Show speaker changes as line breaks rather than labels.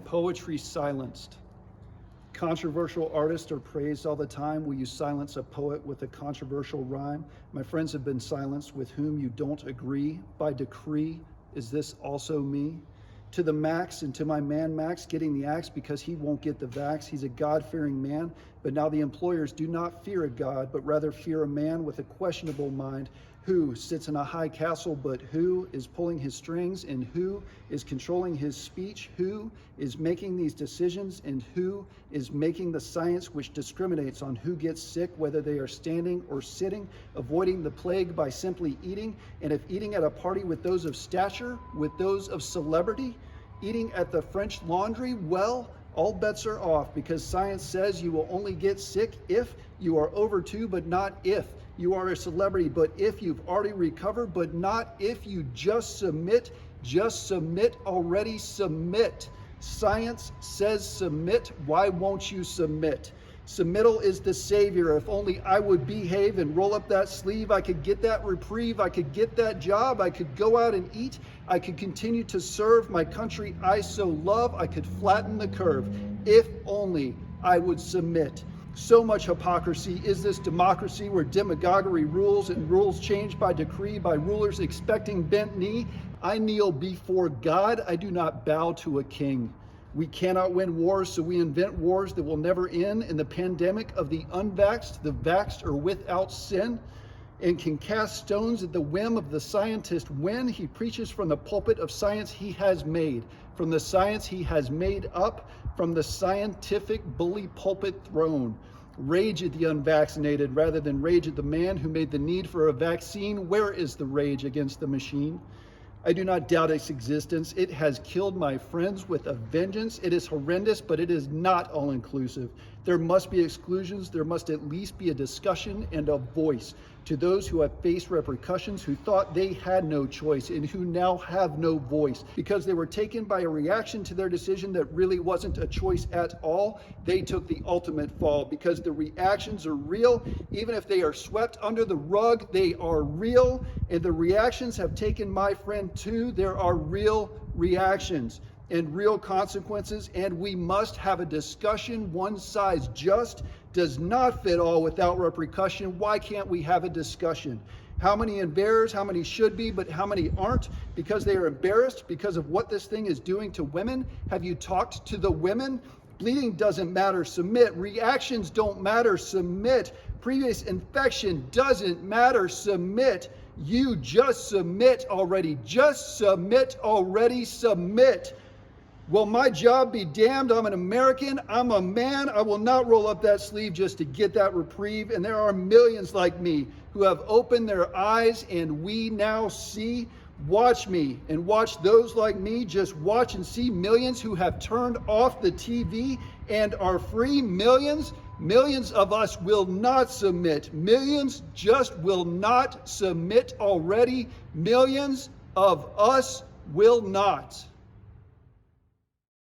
poetry silenced. Controversial artists are praised all the time. Will you silence a poet with a controversial rhyme? My friends have been silenced with whom you don't agree. By decree, is this also me? To the max and to my man Max getting the axe because he won't get the vax. He's a God-fearing man, but now the employers do not fear a God, but rather fear a man with a questionable mind who sits in a high castle, but who is pulling his strings and who is controlling his speech, who is making these decisions and who is making the science which discriminates on who gets sick, whether they are standing or sitting, avoiding the plague by simply eating, and if eating at a party with those of stature, with those of celebrity, eating at the French Laundry, well, all bets are off because science says you will only get sick if you are over 2, but not if you are a celebrity, but if you've already recovered, but not if you just submit already, submit. Science says submit, why won't you submit? Submittal is the savior. If only I would behave and roll up that sleeve, I could get that reprieve, I could get that job, I could go out and eat, I could continue to serve my country I so love, I could flatten the curve. If only I would submit. So much hypocrisy is this democracy where demagoguery rules and rules changed by decree by rulers expecting bent knee. I kneel before God, I do not bow to a king. We cannot win wars, so we invent wars that will never end. In the pandemic of the unvaxxed, the vaxxed are without sin and can cast stones at the whim of the scientist when he preaches from the pulpit of science he has made, from the science he has made up, from the scientific bully pulpit throne. Rage at the unvaccinated rather than rage at the man who made the need for a vaccine. Where is the rage against the machine? I do not doubt its existence. It has killed my friends with a vengeance. It is horrendous, but it is not all-inclusive. There must be exclusions. There must at least be a discussion and a voice to those who have faced repercussions, who thought they had no choice and who now have no voice because they were taken by a reaction to their decision that really wasn't a choice at all. They took the ultimate fall because the reactions are real. Even if they are swept under the rug, they are real. And the reactions have taken my friend too. There are real reactions and real consequences, and we must have a discussion. One size just does not fit all without repercussion. Why can't we have a discussion? How many embarrassed, how many should be, but how many aren't? Because they are embarrassed because of what this thing is doing to women. Have you talked to the women? Bleeding doesn't matter, submit. Reactions don't matter, submit. Previous infection doesn't matter, submit. You just submit already. Just submit already, submit. Will my job be damned? I'm an American. I'm a man. I will not roll up that sleeve just to get that reprieve. And there are millions like me who have opened their eyes and we now see. Watch me and watch those like me. Just watch and see millions who have turned off the TV and are free. Millions of us will not submit. Millions just will not submit already. Millions of us will not.